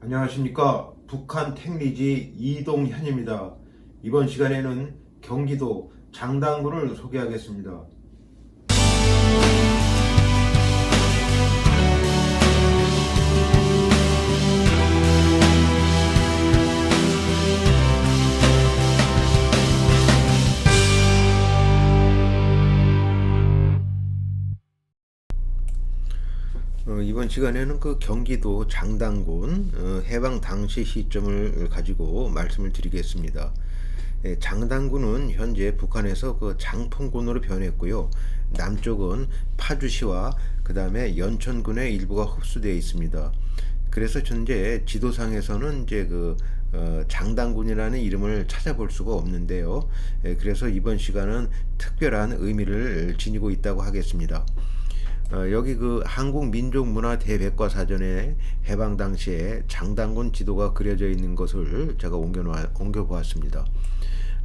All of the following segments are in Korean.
안녕하십니까. 북한 택리지 이동현입니다. 이번 시간에는 경기도 장당군을 소개하겠습니다. 이번 시간에는 그 경기도 장당군 해방 당시 시점을 가지고 말씀을 드리겠습니다. 장당군은 현재 북한에서 그 장풍군으로 변했고요. 남쪽은 파주시와 그 다음에 연천군의 일부가 흡수되어 있습니다. 그래서 현재 지도상에서는 이제 장당군이라는 이름을 찾아볼 수가 없는데요. 그래서 이번 시간은 특별한 의미를 지니고 있다고 하겠습니다. 여기 그 한국민족문화대백과사전에 해방 당시에 장당군 지도가 그려져 있는 것을 제가 옮겨 보았습니다.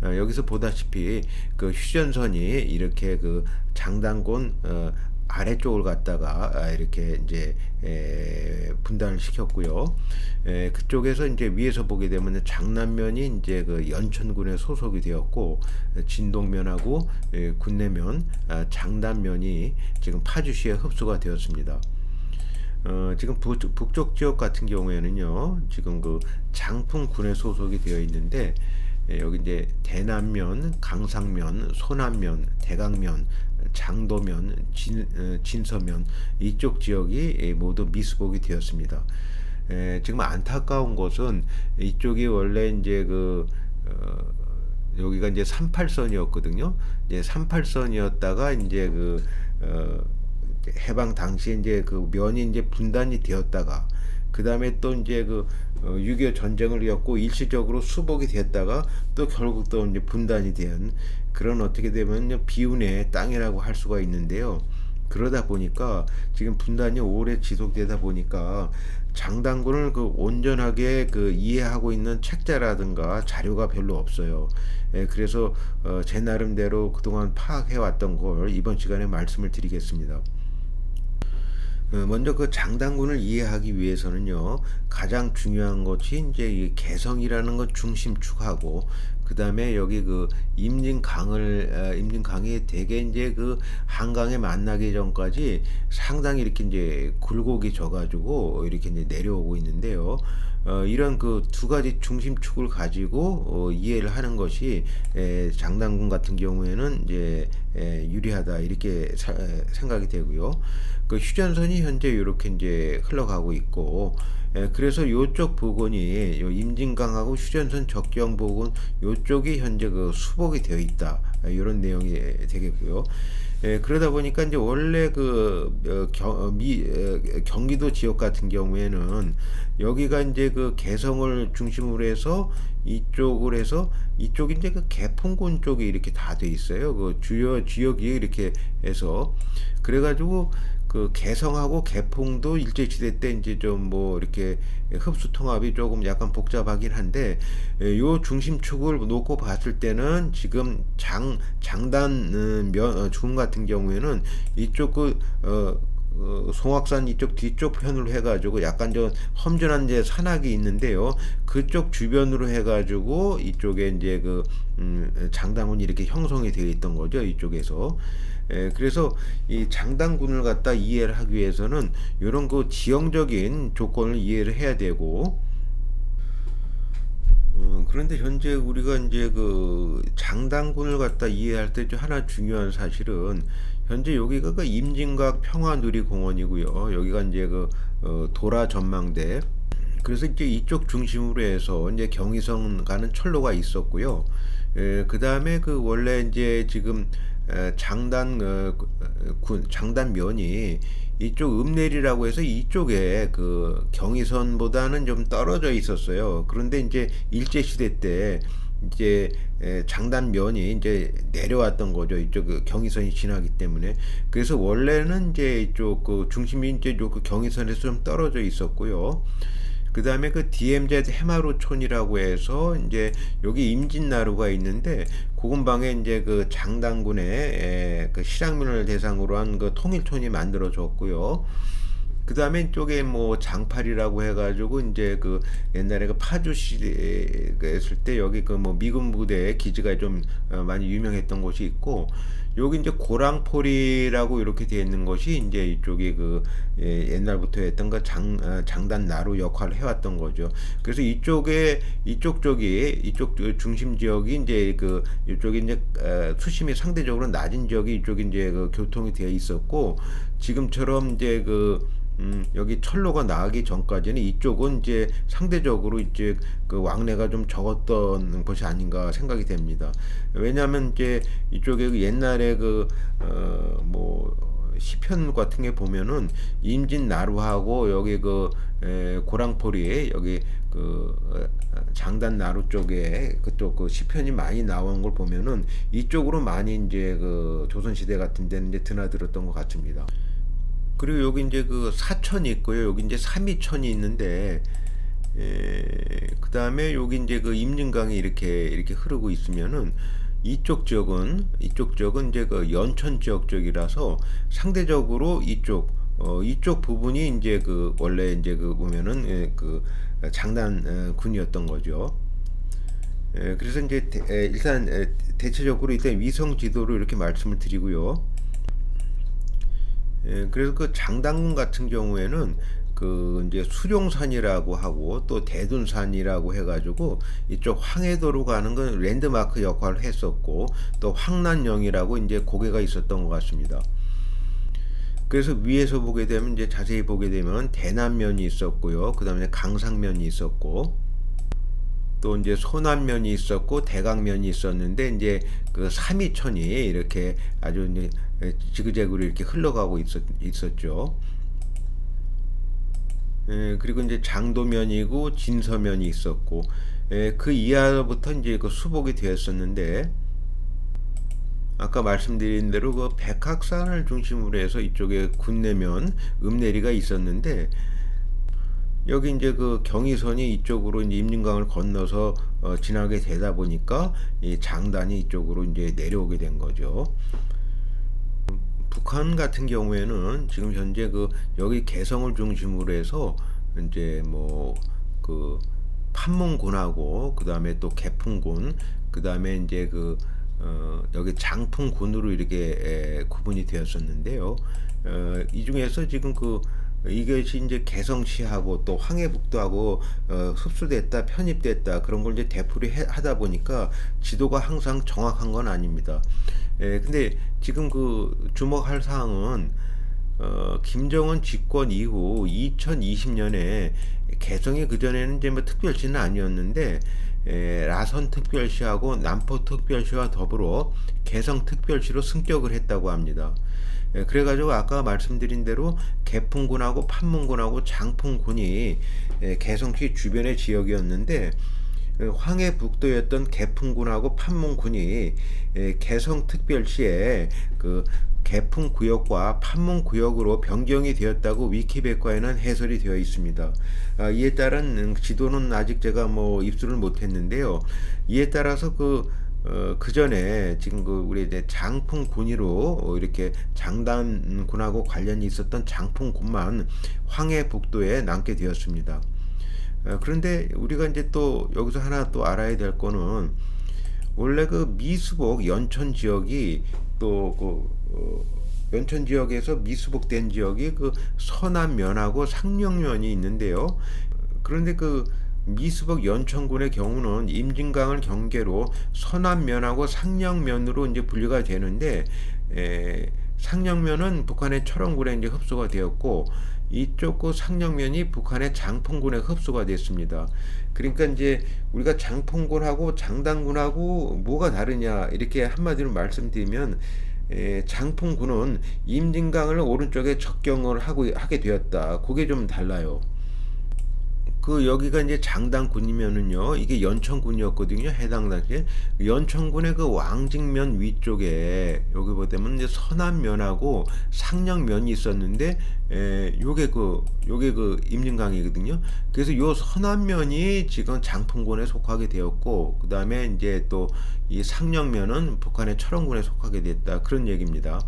여기서 보다시피 그 휴전선이 이렇게 그 장당군 아래쪽을 갖다가 이렇게 이제 분단을 시켰고요. 그쪽에서 이제 위에서 보게 되면 장남면이 이제 그 연천군에 소속이 되었고, 진동면하고 군내면, 장단면이 지금 파주시에 흡수가 되었습니다. 지금 북쪽 지역 같은 경우에는요, 지금 그 장풍군에 소속이 되어 있는데, 여기 이제 대남면, 강상면, 소남면, 대강면, 장도면, 진서면 이쪽 지역이 모두 미수복이 되었습니다. 지금 안타까운 것은 이쪽이 원래 이제 여기가 이제 38선이었거든요. 이제 38선이었다가 이제 해방 당시에 이제 그 면이 이제 분단이 되었다가 그 다음에 또 이제 6.25 전쟁을 이었고 일시적으로 수복이 됐다가 또 결국 또 이제 분단이 된 그런 어떻게 되면 비운의 땅이라고 할 수가 있는데요. 그러다 보니까 지금 분단이 오래 지속되다 보니까 장당군을 온전하게 이해하고 있는 책자라든가 자료가 별로 없어요. 그래서 제 나름대로 그동안 파악해 왔던 걸 이번 시간에 말씀을 드리겠습니다. 먼저 그 장당군을 이해하기 위해서는요, 가장 중요한 것이 이제 이 개성이라는 것 중심축하고, 그 다음에 여기 임진강이 되게 이제 한강에 만나기 전까지 상당히 이렇게 이제 굴곡이 져가지고 이렇게 이제 내려오고 있는데요. 이런 그 두 가지 중심축을 가지고 이해를 하는 것이 장당군 같은 경우에는 이제 유리하다 이렇게 생각이 되고요. 그 휴전선이 현재 이렇게 이제 흘러가고 있고, 그래서 요쪽 부근이 요 임진강하고 휴전선 접경 부근 요쪽이 현재 수복이 되어 있다 이런 내용이 되겠고요. 그러다 보니까 이제 원래 경기도 지역 같은 경우에는 여기가 이제 개성을 중심으로 해서 이쪽을 해서 이쪽이 이제 개풍군 쪽이 이렇게 다 돼 있어요. 주요 지역이 이렇게 해서 그래가지고 개성하고 개풍도 일제시대 때 이제 좀 뭐 이렇게 흡수 통합이 조금 약간 복잡하긴 한데, 요 중심축을 놓고 봤을 때는 지금 장단 중 같은 경우에는 이쪽 송악산 이쪽 뒤쪽 편으로 해가지고 약간 좀 험준한 이제 산악이 있는데요. 그쪽 주변으로 해가지고 이쪽에 이제 장당군이 이렇게 형성이 되어 있던 거죠. 이쪽에서. 그래서 이 장당군을 갖다 이해를 하기 위해서는 이런 지형적인 조건을 이해를 해야 되고, 그런데 현재 우리가 이제 장당군을 갖다 이해할 때 하나 중요한 사실은 현재 여기가 임진각 평화누리공원이고요. 여기가 이제 도라 전망대. 그래서 이제 이쪽 중심으로 해서 이제 경의선 가는 철로가 있었고요. 그 다음에 원래 이제 지금 장단면이 이쪽 읍내리라고 해서 이쪽에 경의선보다는 좀 떨어져 있었어요. 그런데 이제 일제시대 때 이제 장단면이 이제 내려왔던 거죠. 이쪽 경의선이 지나기 때문에. 그래서 원래는 이제 이쪽 중심이 이제 경의선에서 좀 떨어져 있었고요. 그 다음에 DMZ 해마루촌이라고 해서 이제 여기 임진나루가 있는데 그 근방에 이제 장당군의 실향민을 대상으로 한 통일촌이 만들어졌고요. 그 다음에 이쪽에 뭐 장팔이라고 해가지고 이제 그 옛날에 그 파주 시대에 했을 때 여기 그 뭐 미군 부대 기지가 좀 많이 유명했던 곳이 있고, 여기 이제 고랑포리라고 이렇게 되어 있는 것이 이제 이쪽이 그 옛날부터 했던 그 장단 나루 역할을 해왔던 거죠. 그래서 이쪽 쪽이 이쪽 중심 지역이 이제 그 이쪽이 이제 수심이 상대적으로 낮은 지역이 이쪽이 이제 그 교통이 되어 있었고, 지금처럼 이제 여기 철로가 나가기 전까지는 이쪽은 이제 상대적으로 이제 그 왕래가 좀 적었던 것이 아닌가 생각이 됩니다. 왜냐하면 이제 이쪽에 그 옛날에 뭐 시편 같은 게 보면은 임진나루하고 여기 고랑포리에 여기 장단 나루 쪽에 그쪽 그 시편이 많이 나온 걸 보면은 이쪽으로 많이 이제 그 조선시대 같은 데는 이제 드나들었던 것 같습니다. 그리고 여기 이제 그 사천이 있고요. 여기 이제 삼이천이 있는데, 그 다음에 여기 이제 그 임진강이 이렇게 흐르고 있으면은 이쪽 지역은 이제 그 연천 지역 쪽이라서 상대적으로 이쪽 부분이 이제 그 원래 이제 그 보면은 그 장단군이었던 거죠. 그래서 이제 일단 대체적으로 일단 위성 지도로 이렇게 말씀을 드리고요. 그래서 그 장당군 같은 경우에는 그 이제 수룡산이라고 하고 또 대둔산이라고 해가지고 이쪽 황해도로 가는 건 랜드마크 역할을 했었고, 또 황난영이라고 이제 고개가 있었던 것 같습니다. 그래서 위에서 보게 되면 이제 자세히 보게 되면 대남면이 있었고요. 그 다음에 강상면이 있었고, 또 이제 소남면이 있었고 대강면이 있었는데, 이제 그 삼이천이 이렇게 아주 이제 지그재그로 이렇게 흘러가고 있었죠. 그리고 이제 장도면이고 진서면이 있었고, 그 이하부터 이제 그 수복이 되었었는데, 아까 말씀드린 대로 그 백학산을 중심으로 해서 이쪽에 군내면, 읍내리가 있었는데, 여기 이제 그 경의선이 이쪽으로 이제 임진강을 건너서 지나게 되다 보니까 이 장단이 이쪽으로 이제 내려오게 된 거죠. 북한 같은 경우에는 지금 현재 여기 개성을 중심으로 해서 이제 뭐 그 판문군하고 그 다음에 또 개풍군, 그 다음에 이제 여기 장풍군으로 이렇게 구분이 되었었는데요. 이 중에서 지금 이것이 이제 개성시하고 또 황해북도하고 흡수됐다 편입됐다 그런 걸 이제 되풀이하다 보니까 지도가 항상 정확한 건 아닙니다. 근데 지금 주목할 사항은 김정은 집권 이후 2020년에 개성이 그전에는 이제 뭐 특별시는 아니었는데, 라선 특별시하고 남포 특별시와 더불어 개성 특별시로 승격을 했다고 합니다. 그래가지고 아까 말씀드린 대로 개풍군하고 판문군하고 장풍군이 개성시 주변의 지역이었는데, 황해북도였던 개풍군하고 판문군이 개성특별시에 개풍구역과 판문구역으로 변경이 되었다고 위키백과에는 해설이 되어 있습니다. 이에 따른 지도는 아직 제가 뭐 입수를 못했는데요. 이에 따라서 그 전에 지금 우리 이제 장풍군위로 이렇게 장단군하고 관련이 있었던 장풍군만 황해북도에 남게 되었습니다. 그런데 우리가 이제 또 여기서 하나 또 알아야 될 거는, 원래 미수복 연천 지역이 연천 지역에서 미수복된 지역이 서남면하고 상령면이 있는데요. 그런데 미수복 연천군의 경우는 임진강을 경계로 서남면하고 상령면으로 이제 분류가 되는데, 상령면은 북한의 철원군에 이제 흡수가 되었고, 이쪽 상령면이 북한의 장풍군에 흡수가 됐습니다. 그러니까 이제 우리가 장풍군하고 장단군하고 뭐가 다르냐 이렇게 한마디로 말씀드리면, 장풍군은 임진강을 오른쪽에 접경을 하게 되었다. 그게 좀 달라요. 여기가 이제 장단군이면은요, 이게 연천군이었거든요. 해당 당시에 연천군의 왕직면 위쪽에 여기 보면 이제 서남면하고 상령면이 있었는데, 요게 임진강이거든요. 그래서 요 서남면이 지금 장풍군에 속하게 되었고, 그 다음에 이제 또 이 상령면은 북한의 철원군에 속하게 됐다, 그런 얘기입니다.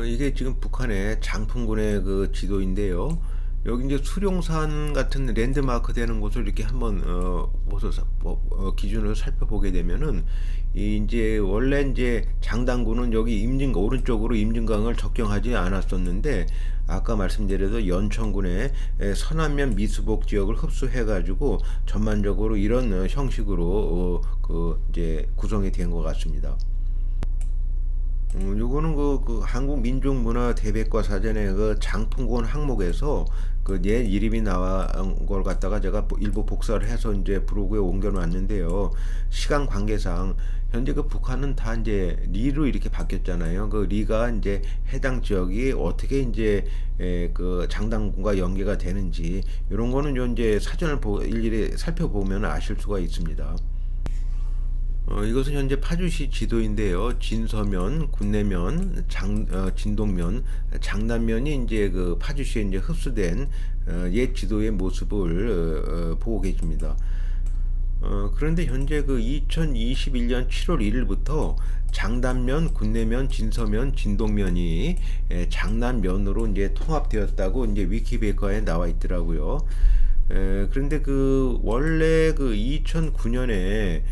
이게 지금 북한의 장풍군의 그 지도인데요. 여기 이제 수룡산 같은 랜드마크 되는 곳을 이렇게 한번 기준으로 살펴보게 되면은 이 이제 원래 이제 장당군은 여기 임진강 오른쪽으로 임진강을 접경하지 않았었는데 아까 말씀드려도 연천군의 서남면 미수복 지역을 흡수해 가지고 전반적으로 이런 형식으로 그 이제 구성이 된 것 같습니다. 요거는 그 한국민족문화 대백과 사전에 그 장풍곤 항목에서 그 옛 이름이 나온 걸 갖다가 제가 일부 복사를 해서 이제 브로그에 옮겨놨는데요. 시간 관계상 현재 그 북한은 다 이제 리로 이렇게 바뀌었잖아요. 그 리가 이제 해당 지역이 어떻게 이제 그 장당군과 연계가 되는지 이런 거는 요 이제 사전을 일일이 살펴보면 아실 수가 있습니다. 이것은 현재 파주시 지도인데요. 진서면, 군내면, 진동면, 장남면이 이제 그 파주시에 이제 흡수된 옛 지도의 모습을 보고 계십니다. 그런데 현재 그 2021년 7월 1일부터 장단면, 군내면, 진서면, 진동면이 장남면으로 이제 통합되었다고 이제 위키백과에 나와 있더라고요. 그런데 그 원래 그 2009년에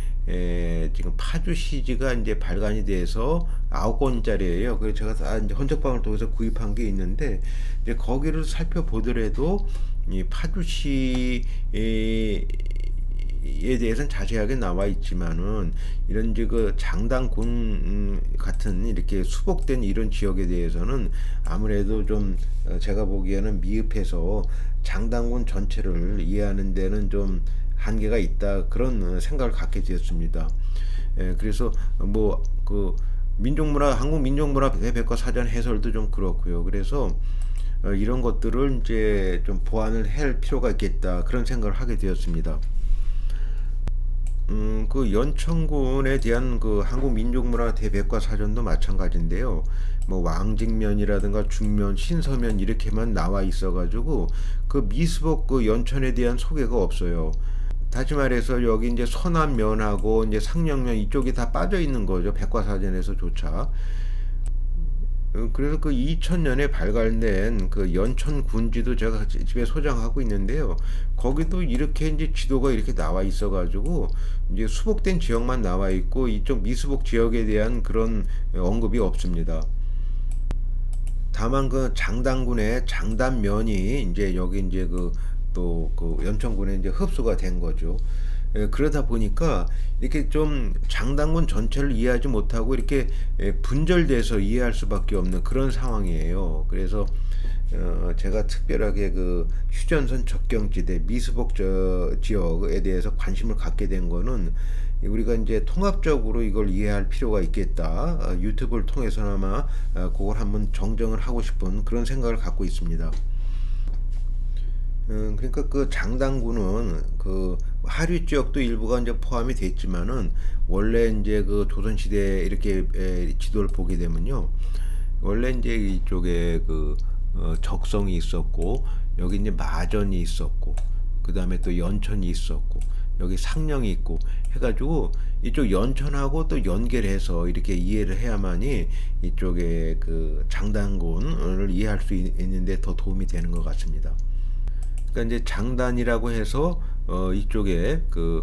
지금 파주시지가 이제 발간이 돼서 9권짜리예요. 그래서 제가 다 이제 헌책방을 통해서 구입한 게 있는데 이제 거기를 살펴보더라도 이 파주시 에 대해서는 자세하게 나와 있지만은 이런 이제 그 장당군 같은 이렇게 수복된 이런 지역에 대해서는 아무래도 좀 제가 보기에는 미흡해서 장당군 전체를 이해하는 데는 좀 한계가 있다 그런 생각을 갖게 되었습니다. 그래서 뭐 그 민족문화 한국 민족문화 대백과 사전 해설도 좀 그렇고요. 그래서 이런 것들을 이제 좀 보완을 할 필요가 있겠다 그런 생각을 하게 되었습니다. 그 연천군에 대한 그 한국민족문화 대백과 사전도 마찬가지인데요. 뭐 왕직면이라든가 중면, 신서면 이렇게만 나와 있어가지고 그 미수복 그 연천에 대한 소개가 없어요. 다시 말해서 여기 이제 서남면하고 이제 상령면 이쪽이 다 빠져 있는 거죠. 백과사전에서조차. 그래서 그 2000년에 발간된 그 연천 군지도 제가 집에 소장하고 있는데요. 거기도 이렇게 이제 지도가 이렇게 나와 있어가지고 이제 수복된 지역만 나와 있고 이쪽 미수복 지역에 대한 그런 언급이 없습니다. 다만 그 장단군의 장단면이 이제 여기 이제 그 또 그 연천군에 이제 흡수가 된 거죠. 그러다 보니까 이렇게 좀 장단군 전체를 이해하지 못하고 이렇게 분절돼서 이해할 수밖에 없는 그런 상황이에요. 그래서 제가 특별하게 그 휴전선 접경지대 미수복 지역에 대해서 관심을 갖게 된 거는 우리가 이제 통합적으로 이걸 이해할 필요가 있겠다. 유튜브를 통해서나마 그걸 한번 정정을 하고 싶은 그런 생각을 갖고 있습니다. 그러니까 그 장당군은 그 하류 지역도 일부가 이제 포함이 됐지만은 원래 이제 그 조선 시대 이렇게 지도를 보게 되면요. 원래 이제 이쪽에 그 적성이 있었고 여기 이제 마전이 있었고 그다음에 또 연천이 있었고 여기 상령이 있고 해가지고 이쪽 연천하고 또 연결해서 이렇게 이해를 해야만이 이쪽에 그 장단군을 이해할 수 있는데 더 도움이 되는 것 같습니다. 그러니까 이제 장단이라고 해서 이쪽에 그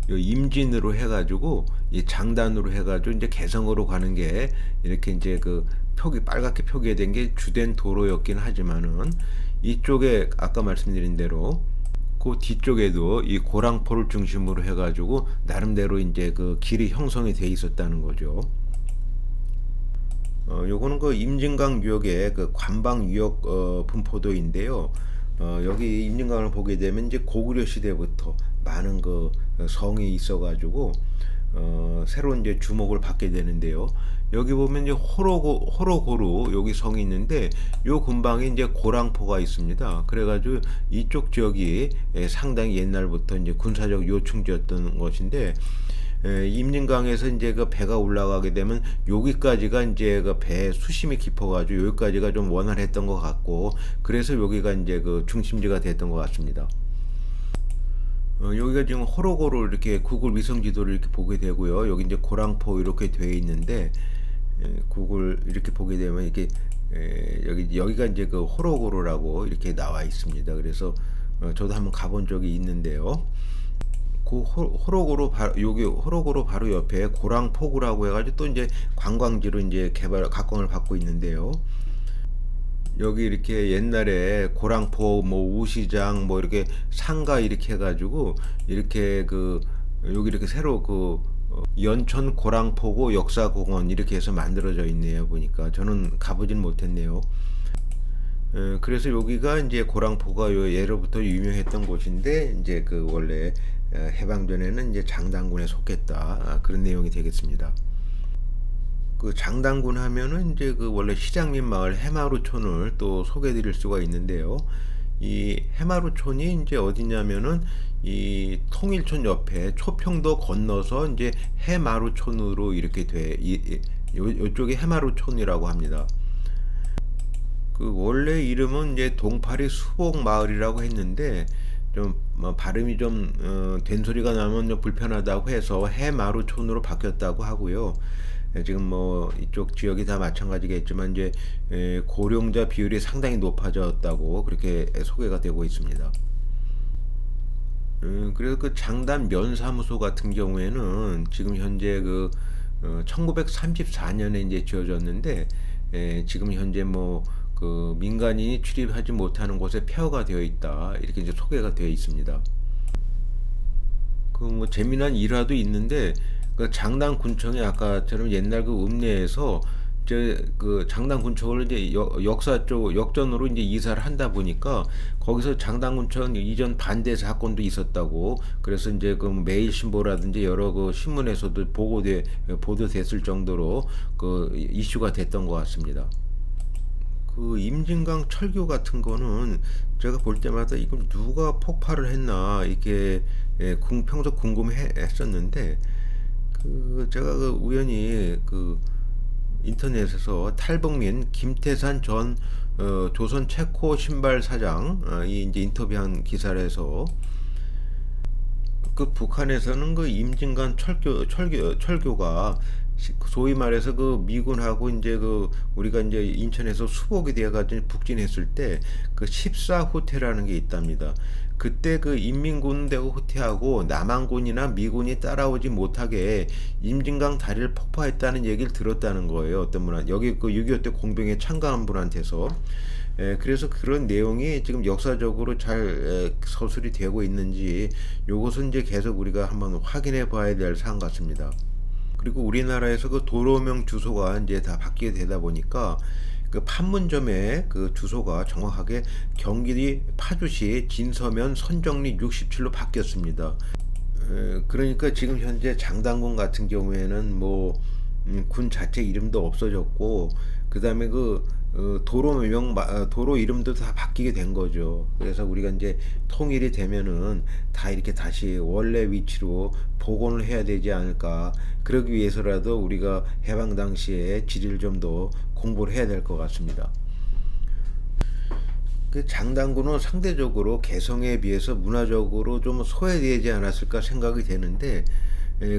임진으로 해가지고 이 장단으로 해가지고 이제 개성으로 가는 게 이렇게 이제 그 표기 빨갛게 표기된 게 주된 도로였긴 하지만은 이쪽에 아까 말씀드린 대로 그 뒤쪽에도 이 고랑포를 중심으로 해가지고 나름대로 이제 그 길이 형성이 돼 있었다는 거죠. 요거는 그 임진강 유역의 그 관방 유역 분포도인데요. 여기 임진강을 보게 되면 이제 고구려 시대부터 많은 그 성이 있어가지고 새로 이제 주목을 받게 되는데요. 여기 보면 이제 호로고루 여기 성이 있는데 요 근방에 이제 고랑포가 있습니다. 그래가지고 이쪽 지역이 상당히 옛날부터 이제 군사적 요충지였던 것인데 임진강에서 이제 그 배가 올라가게 되면 여기까지가 이제 그 배 수심이 깊어가지고 여기까지가 좀 원활했던 것 같고 그래서 여기가 이제 그 중심지가 됐던 것 같습니다. 여기가 지금 호로고로 이렇게 구글 위성 지도를 이렇게 보게 되고요. 여기 이제 고랑포 이렇게 되어 있는데, 구글 이렇게 보게 되면 이렇게 여기가 이제 그 호로고로라고 이렇게 나와 있습니다. 그래서 저도 한번 가본 적이 있는데요. 그 호로고로 바로 여기 호로고로 바로 옆에 고랑포구라고 해가지고 또 이제 관광지로 이제 각광을 받고 있는데요. 여기 이렇게 옛날에 고랑포 뭐 우시장 뭐 이렇게 상가 이렇게 해가지고 이렇게 그 여기 이렇게 새로 그 연천 고랑포구 역사공원 이렇게 해서 만들어져 있네요. 보니까 저는 가보진 못했네요. 그래서 여기가 이제 고랑포가 예로부터 유명했던 곳인데 이제 그 원래 해방 전에는 이제 장당군에 속했다, 그런 내용이 되겠습니다. 그 장당군 하면은 이제 그 원래 시장님 마을 해마루촌을 또 소개드릴 수가 있는데요. 이 해마루촌이 이제 어디냐면은 이 통일촌 옆에 초평도 건너서 이제 해마루촌으로 이렇게 요쪽이 해마루촌이라고 합니다. 그 원래 이름은 이제 동파리 수복 마을이라고 했는데 좀뭐 발음이 좀 된소리가 나면 좀 불편하다고 해서 해마루촌으로 바뀌었다고 하고요. 지금 뭐 이쪽 지역이 다 마찬가지겠지만 이제 고령자 비율이 상당히 높아졌다고 그렇게 소개가 되고 있습니다. 그래서 그 장단 면사무소 같은 경우에는 지금 현재 그 1934년에 이제 지어졌는데, 지금 현재 뭐 그 민간인이 출입하지 못하는 곳에 폐허가 되어 있다, 이렇게 이제 소개가 되어 있습니다. 그 뭐 재미난 일화도 있는데, 그 장당군청이 아까처럼 옛날 그 읍내에서 이제 그 장당군청을 이제 역사 쪽 역전으로 이제 이사를 한다 보니까 거기서 장당군청 이전 반대 사건도 있었다고. 그래서 이제 그 매일신보라든지 여러 그 신문에서도 보도됐을 정도로 그 이슈가 됐던 것 같습니다. 그 임진강 철교 같은 거는 제가 볼 때마다 이걸 누가 폭발을 했나 이렇게 평소 궁금했었는데, 그 제가 그 우연히 그 인터넷에서 탈북민 김태산 전 조선 체코 신발 사장 이 이제 인터뷰한 기사를 해서, 그 북한에서는 그 임진강 철교가 소위 말해서 그 미군하고 이제 그 우리가 이제 인천에서 수복이 되어가지고 북진했을 때 그 14후퇴라는 게 있답니다. 그때 그 인민군대가 후퇴하고 남한군이나 미군이 따라오지 못하게 임진강 다리를 폭파했다는 얘기를 들었다는 거예요. 어떤 분한 여기 그 6.25 때 공병에 참가한 분한테서. 그래서 그런 내용이 지금 역사적으로 잘 서술이 되고 있는지 요것은 이제 계속 우리가 한번 확인해 봐야 될 사안 같습니다. 그리고 우리나라에서 그 도로명 주소가 이제 다 바뀌게 되다 보니까 그 판문점의 그 주소가 정확하게 경기도 파주시 진서면 선정리 67로 바뀌었습니다. 그러니까 지금 현재 장당군 같은 경우에는 뭐 군 자체 이름도 없어졌고, 그 다음에 그 도로 이름도 다 바뀌게 된 거죠. 그래서 우리가 이제 통일이 되면은 다 이렇게 다시 원래 위치로 복원을 해야 되지 않을까. 그러기 위해서라도 우리가 해방 당시에 지리를 좀 더 공부를 해야 될 것 같습니다. 그 장당구는 상대적으로 개성에 비해서 문화적으로 좀 소외되지 않았을까 생각이 되는데,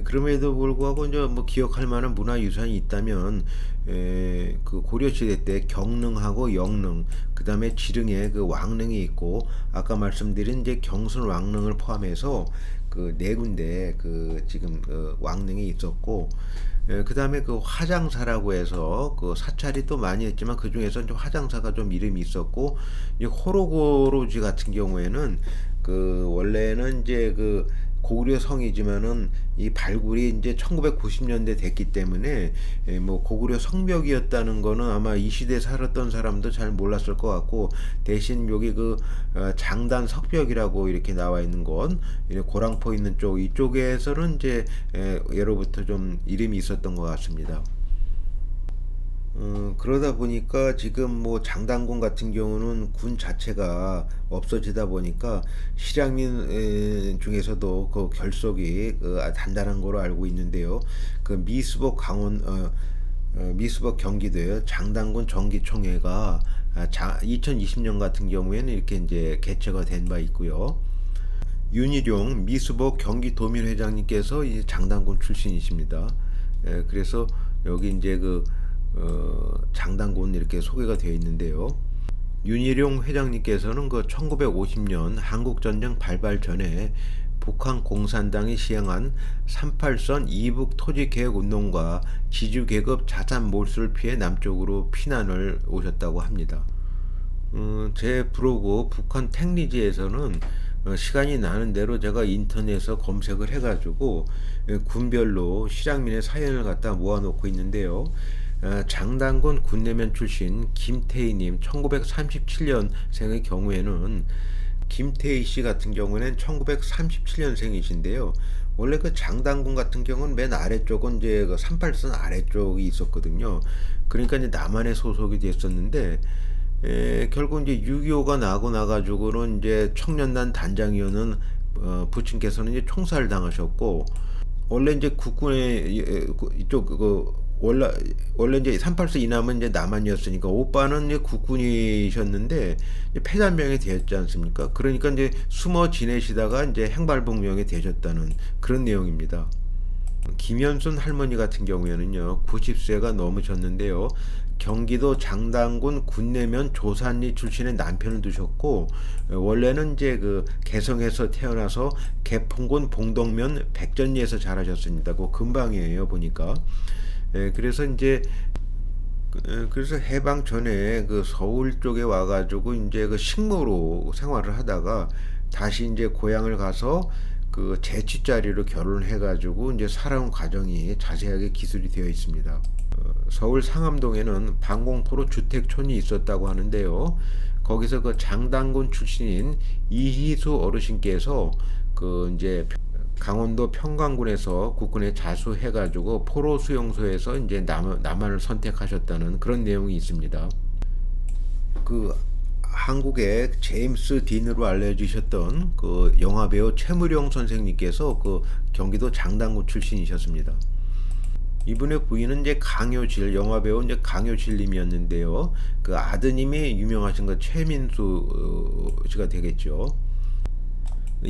그럼에도 불구하고 이제 뭐 기억할 만한 문화유산이 있다면, 그 고려시대 때 경릉하고 영릉, 그 다음에 지릉에 그 왕릉이 있고, 아까 말씀드린 이제 경순 왕릉을 포함해서 그 네 군데 그 지금 그 왕릉이 있었고, 그 다음에 그 화장사라고 해서 그 사찰이 또 많이 했지만 그 중에서 좀 화장사가 좀 이름이 있었고, 이 호로고로지 같은 경우에는 그 원래는 이제 그 고구려 성이지만은 이 발굴이 이제 1990년대 됐기 때문에 뭐 고구려 성벽이었다는 거는 아마 이 시대에 살았던 사람도 잘 몰랐을 것 같고, 대신 여기 그 장단 석벽이라고 이렇게 나와 있는 건 고랑포 있는 쪽 이쪽에서는 이제 예로부터 좀 이름이 있었던 것 같습니다. 그러다 보니까 지금 뭐 장단군 같은 경우는 군 자체가 없어지다 보니까 실향민 중에서도 그 결속이 단단한 거로 알고 있는데요. 그 미수복 경기도에 장단군 정기총회가 2020년 같은 경우에는 이렇게 이제 개최가 된 바 있고요. 윤일용 미수복 경기도민 회장님께서 이 장단군 출신이십니다. 그래서 여기 이제 장단군 이렇게 소개가 되어 있는데요. 윤일용 회장님께서는 1950년 한국전쟁 발발 전에 북한 공산당이 시행한 38선 이북 토지개혁운동과 지주계급 자산 몰수를 피해 남쪽으로 피난을 오셨다고 합니다. 제 블로그 북한 택리지에서는 시간이 나는 대로 제가 인터넷에서 검색을 해가지고 군별로 실향민의 사연을 갖다 모아놓고 있는데요. 장단군 군내면 출신 김태희님 1937년생의 경우에는 김태희 씨 같은 경우에는 1937년생이신데요. 원래 장단군 같은 경우는 맨 아래쪽은 이제 38선 아래쪽이 있었거든요. 그러니까 이제 남한에 소속이 됐었는데 결국 이제 6.25가 나고 나가지고는 이제 청년단 단장위원은 부친께서는 이제 총살을 당하셨고 원래 이제 국군의 이쪽 원래 이제 38서 이남은 이제 남한이었으니까 오빠는 이제 국군이셨는데 이제 폐단병이 되었지 않습니까? 그러니까 이제 숨어 지내시다가 이제 행발복령이 되셨다는 그런 내용입니다. 김현순 할머니 같은 경우에는요 90세가 넘으셨는데요. 경기도 장단군 군내면 조산리 출신의 남편을 두셨고 원래는 이제 개성에서 태어나서 개풍군 봉동면 백전리에서 자라셨습니다. 그 근방이에요 보니까. 그래서 이제 그래서 해방 전에 서울 쪽에 와가지고 이제 식모로 생활을 하다가 다시 이제 고향을 가서 제취자리로 결혼을 해가지고 이제 살아온 과정이 자세하게 기술이 되어 있습니다. 서울 상암동에는 방공포로 주택촌이 있었다고 하는데요. 거기서 장단군 출신인 이희수 어르신께서 이제 강원도 평강군에서 국군에 자수해가지고 포로 수용소에서 이제 남한을 선택하셨다는 그런 내용이 있습니다. 한국의 제임스 딘으로 알려주셨던 영화배우 최무룡 선생님께서 경기도 장단군 출신이셨습니다. 이분의 부인은 이제 강효실 영화배우 이제 강효실님이었는데요. 아드님이 유명하신 최민수 씨가 되겠죠.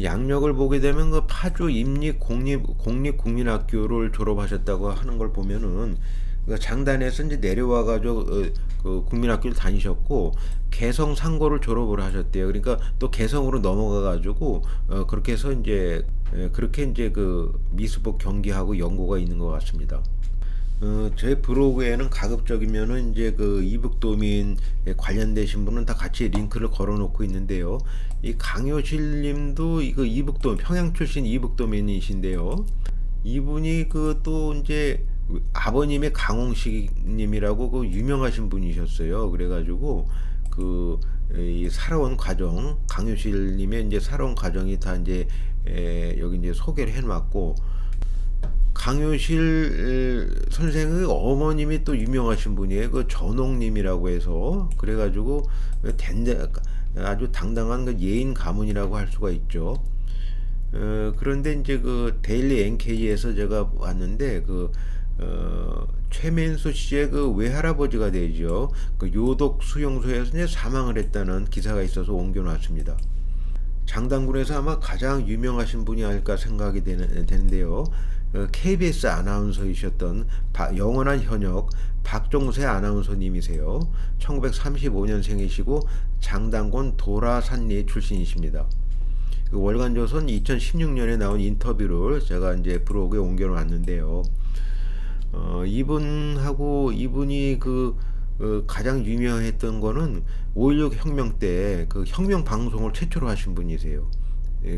양력을 보게 되면 파주 임립 공립국민학교를 졸업하셨다고 하는 걸 보면은 장단에서 이제 내려와가지고 국민학교를 다니셨고 개성 상고를 졸업을 하셨대요. 그러니까 또 개성으로 넘어가가지고 그렇게 해서 이제 미수복 경기하고 연고가 있는 것 같습니다. 제 브로그에는 가급적이면은 이제 이북도민 관련되신 분은 다 같이 링크를 걸어놓고 있는데요. 이 강효실님도 이북도민 평양 출신 이북도민이신데요. 이분이 또 이제 아버님의 강홍식님이라고 유명하신 분이셨어요. 그래가지고 이 살아온 과정 강효실님의 이제 살아온 과정이 다 이제 여기 이제 소개를 해놨고. 강효실 선생의 어머님이 또 유명하신 분이에요. 전옥님이라고 해서 그래가지고 아주 당당한 예인 가문이라고 할 수가 있죠. 그런데 이제 데일리 NK에서 제가 왔는데 최민수 씨의 외할아버지가 되죠. 요독 수용소에서 이제 사망을 했다는 기사가 있어서 옮겨놨습니다. 장단군에서 아마 가장 유명하신 분이 아닐까 생각이 되는데요. KBS 아나운서이셨던 영원한 현역 박종세 아나운서님이세요. 1935년생이시고 장단군 도라산리 출신이십니다. 월간조선 2016년에 나온 인터뷰를 제가 이제 브로그에 옮겨놨는데요. 이분이 가장 유명했던 거는 5.16 혁명 때 혁명 방송을 최초로 하신 분이세요.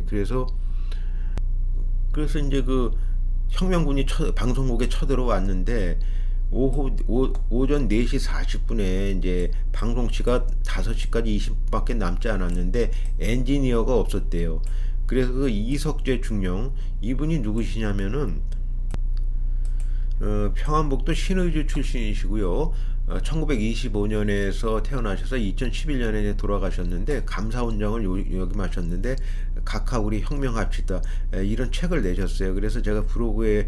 그래서 이제 혁명군이 방송국에 쳐들어왔는데 오전 4시 40분에 이제 방송시가 5시까지 20분밖에 남지 않았는데 엔지니어가 없었대요. 그래서 이석재 중령 이분이 누구시냐면은 평안북도 신의주 출신이시고요. 1925년에서 태어나셔서 2011년에 돌아가셨는데 감사원장을 역임하셨는데 각하 우리 혁명합시다 이런 책을 내셨어요. 그래서 제가 브로그에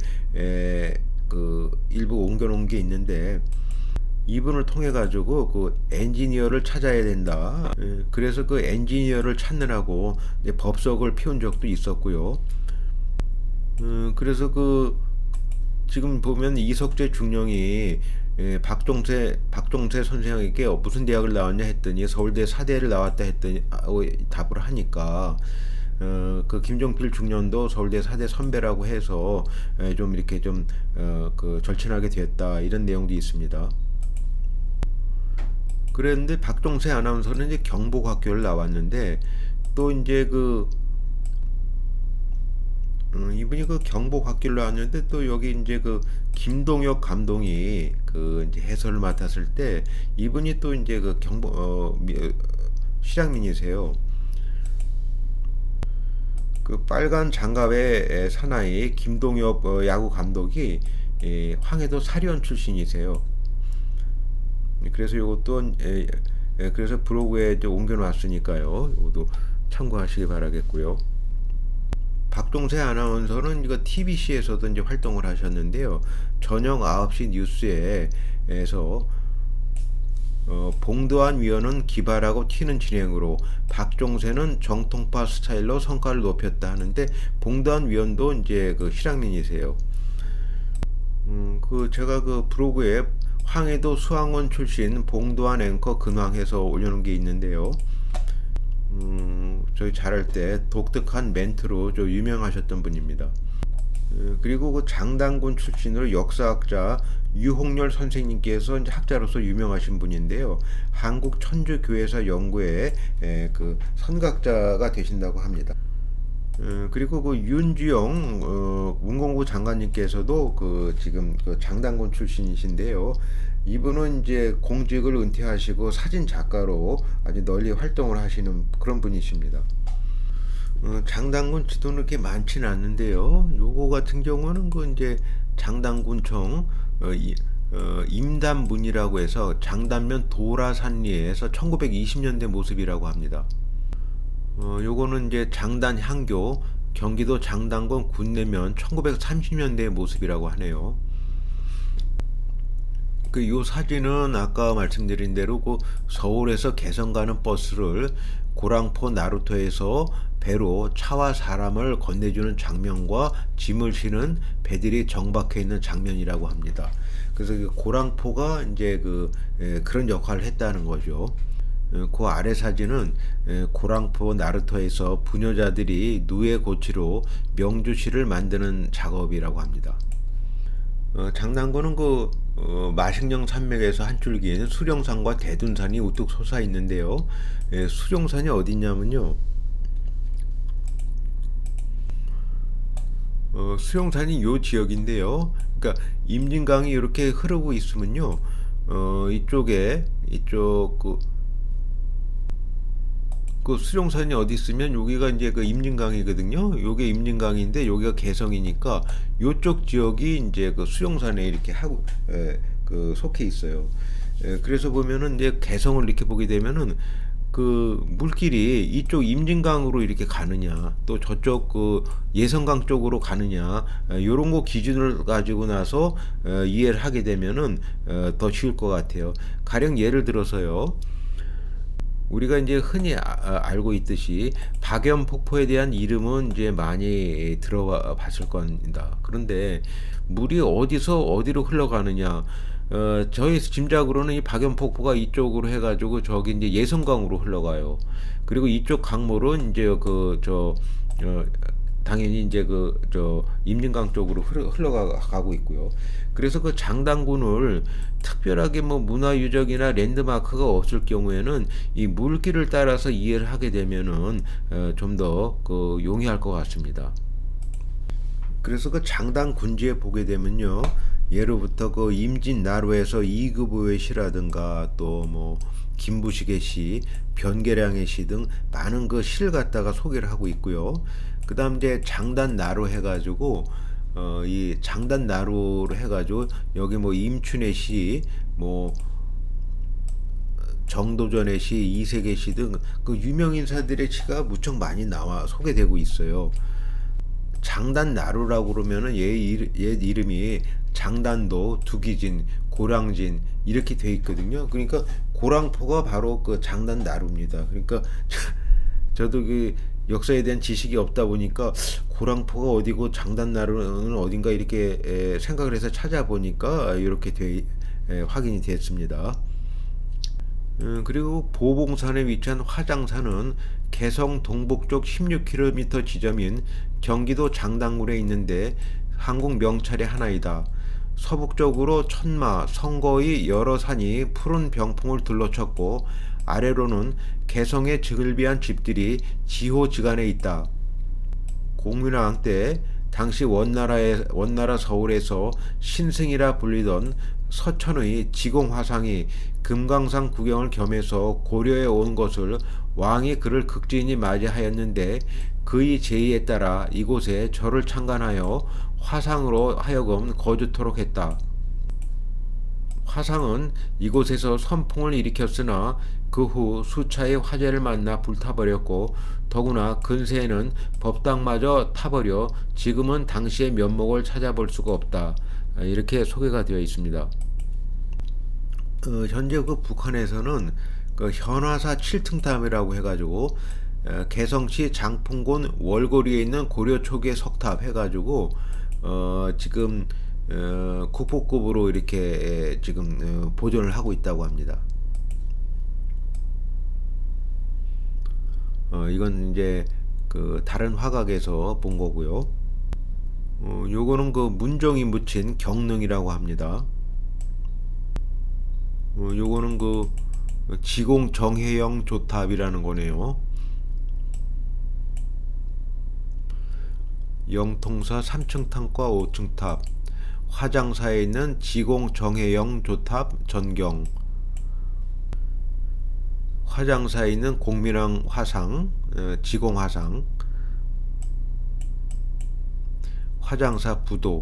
일부 옮겨놓은 게 있는데 이분을 통해 가지고 그 엔지니어를 찾아야 된다. 그래서 그 엔지니어를 찾느라고 이제 법석을 피운 적도 있었고요. 그래서 그 지금 보면 이석재 중령이 박종세 선생에게 무슨 대학을 나왔냐 했더니 서울대 사대를 나왔다 했더니 답을 하니까 그 김종필 중령도 서울대 사대 선배라고 해서 좀 이렇게 좀 그 절친하게 됐다 이런 내용도 있습니다. 그랬는데 박종세 아나운서는 이제 경복학교를 나왔는데 또 이제 그 이분이 그 경복학교를 나왔는데 또 여기 이제 그 김동혁 감독이 그 이제 해설을 맡았을 때 이분이 또 이제 그 실향민이세요. 그 빨간 장갑의 사나이 김동엽 야구 감독이 황해도 사리원 출신이세요. 그래서 이것도 그래서 브로그에 이제 옮겨놨으니까요. 이것도 참고하시기 바라겠고요. 박동세 아나운서는 이거 TBC에서도 이제 활동을 하셨는데요. 저녁 9시 뉴스에서 봉도한 위원은 기발하고 튀는 진행으로 박종세는 정통파 스타일로 성과를 높였다 하는데 봉도한 위원도 이제 그 실향민이세요. 그 제가 그 브로그에 황해도 수학원 출신 봉도한 앵커 근황해서 올려놓은 게 있는데요. 저희 잘할 때 독특한 멘트로 좀 유명하셨던 분입니다. 그리고 그 장단군 출신으로 역사학자 유홍렬 선생님께서 이제 학자로서 유명하신 분인데요. 한국 천주교회사 연구회 그 선각자가 되신다고 합니다. 그리고 그 윤주영 문공부 장관님께서도 그 지금 그 장단군 출신이신데요. 이분은 이제 공직을 은퇴하시고 사진 작가로 아주 널리 활동을 하시는 그런 분이십니다. 장단군 지도는 그렇게 많지는 않는데요. 요거 같은 경우는 그 이제 장단군청 임단문이라고 해서 장단면 도라산리에서 1920년대 모습이라고 합니다. 요거는 이제 장단향교 경기도 장단군 군내면 1930년대의 모습이라고 하네요. 그 요 사진은 아까 말씀드린 대로 그 서울에서 개성 가는 버스를 고랑포 나루터에서 배로 차와 사람을 건네주는 장면과 짐을 실은 배들이 정박해 있는 장면이라고 합니다. 그래서 그 고랑포가 이제 그런 역할을 했다는 거죠. 그 아래 사진은 고랑포 나루터에서 부녀자들이 누에 고치로 명주실을 만드는 작업이라고 합니다. 장난고는 그 마식령 산맥에서 한 줄기에는 수령산과 대둔산이 우뚝 솟아 있는데요. 수령산이 어디냐면요. 수령산이 요 지역인데요. 그러니까 임진강이 이렇게 흐르고 있으면요. 이쪽 그 수령산이 어디 있으면 여기가 이제 그 임진강이거든요. 요게 임진강인데 여기가 개성이니까 요쪽 지역이 이제 그 수령산에 이렇게 하고 그 속해 있어요. 그래서 보면은 이제 개성을 이렇게 보게 되면은 그 물길이 이쪽 임진강으로 이렇게 가느냐 또 저쪽 그 예성강 쪽으로 가느냐 요런 거 기준을 가지고 나서 이해를 하게 되면은 더 쉬울 것 같아요. 가령 예를 들어서요. 우리가 이제 흔히 알고 있듯이 박연 폭포에 대한 이름은 이제 많이 들어봤을 겁니다. 그런데 물이 어디서 어디로 흘러가느냐? 저희 짐작으로는 이 박연 폭포가 이쪽으로 해가지고 저기 이제 예성강으로 흘러가요. 그리고 이쪽 강물은 이제 당연히 이제 임진강 쪽으로 흘러가고 있고요. 그래서 그 장단군을 특별하게 뭐 문화유적이나 랜드마크가 없을 경우에는 이 물길을 따라서 이해를 하게 되면은 좀 더 용이할 것 같습니다. 그래서 그 장단 군지에 보게 되면요. 예로부터 그 임진나루에서 이급의 시라든가 또 뭐 김부식의 시, 변계량의 시 등 많은 그 시를 갖다가 소개를 하고 있고요. 그다음 이제 장단나루 해가지고 이 장단나루를 해가지고 여기 뭐 임춘의 시, 뭐 정도전의 시, 이색의 시 등 그 유명 인사들의 시가 무척 많이 나와 소개되고 있어요. 장단나루라고 그러면은 얘 이름이 장단도, 두기진, 고랑진 이렇게 돼 있거든요. 그러니까 고랑포가 바로 그 장단나루입니다. 그러니까 저도 그 역사에 대한 지식이 없다 보니까 고랑포가 어디고 장단나루는 어딘가 이렇게 생각을 해서 찾아보니까 이렇게 확인이 됐습니다. 그리고 보봉산에 위치한 화장산은 개성 동북쪽 16km 지점인 경기도 장당군에 있는데 한국 명찰의 하나이다. 서북쪽으로 천마, 성거의 여러 산이 푸른 병풍을 둘러쳤고 아래로는 개성의 즐비한 집들이 지호지간에 있다. 공민왕 때 당시 원나라 서울에서 신승이라 불리던 서천의 지공화상이 금강산 구경을 겸해서 고려에 온 것을 왕이 그를 극진히 맞이하였는데 그의 제의에 따라 이곳에 절을 창간하여 화상으로 하여금 거주토록 했다. 화상은 이곳에서 선풍을 일으켰으나 그 후 수차의 화재를 만나 불타버렸고 더구나 근세에는 법당마저 타버려 지금은 당시의 면목을 찾아볼 수가 없다. 이렇게 소개가 되어 있습니다. 현재 그 북한에서는 그 현화사 7층탑이라고 해가지고 개성시 장풍군 월거리에 있는 고려 초기의 석탑 해가지고 지금 국보급으로 이렇게 지금 보존을 하고 있다고 합니다. 이건 이제 그 다른 화각에서 본 거고요. 요거는 그 문종이 묻힌 경릉이라고 합니다. 요거는 그 지공 정혜영 조탑이라는 거네요. 영통사 3층 탑과 5층 탑, 화장사에 있는 지공 정혜영 조탑 전경, 화장사에 있는 공민왕 화상, 지공 화상, 화장사 부도,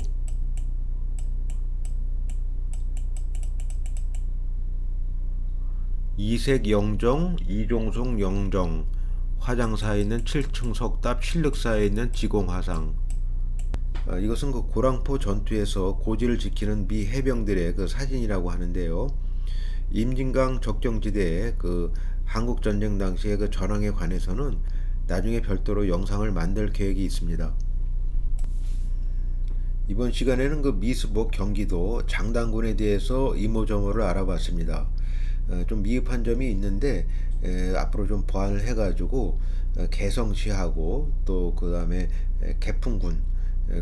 이색 영정, 이종송 영정, 화장사에 있는 7층 석탑, 실륵사에 있는 지공 화상. 이것은 그 고랑포 전투에서 고지를 지키는 미 해병들의 그 사진이라고 하는데요. 임진강 적정지대에 그 한국 전쟁 당시의 그 전황에 관해서는 나중에 별도로 영상을 만들 계획이 있습니다. 이번 시간에는 그 미수복 경기도 장당군에 대해서 이모저모를 알아봤습니다. 좀 미흡한 점이 있는데 앞으로 좀 보완을 해가지고 개성시하고 또 그 다음에 개풍군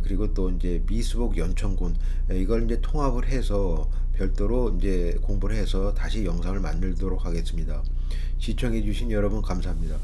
그리고 또 이제 미수복 연천군 이걸 이제 통합을 해서 별도로 이제 공부를 해서 다시 영상을 만들도록 하겠습니다. 시청해주신 여러분 감사합니다.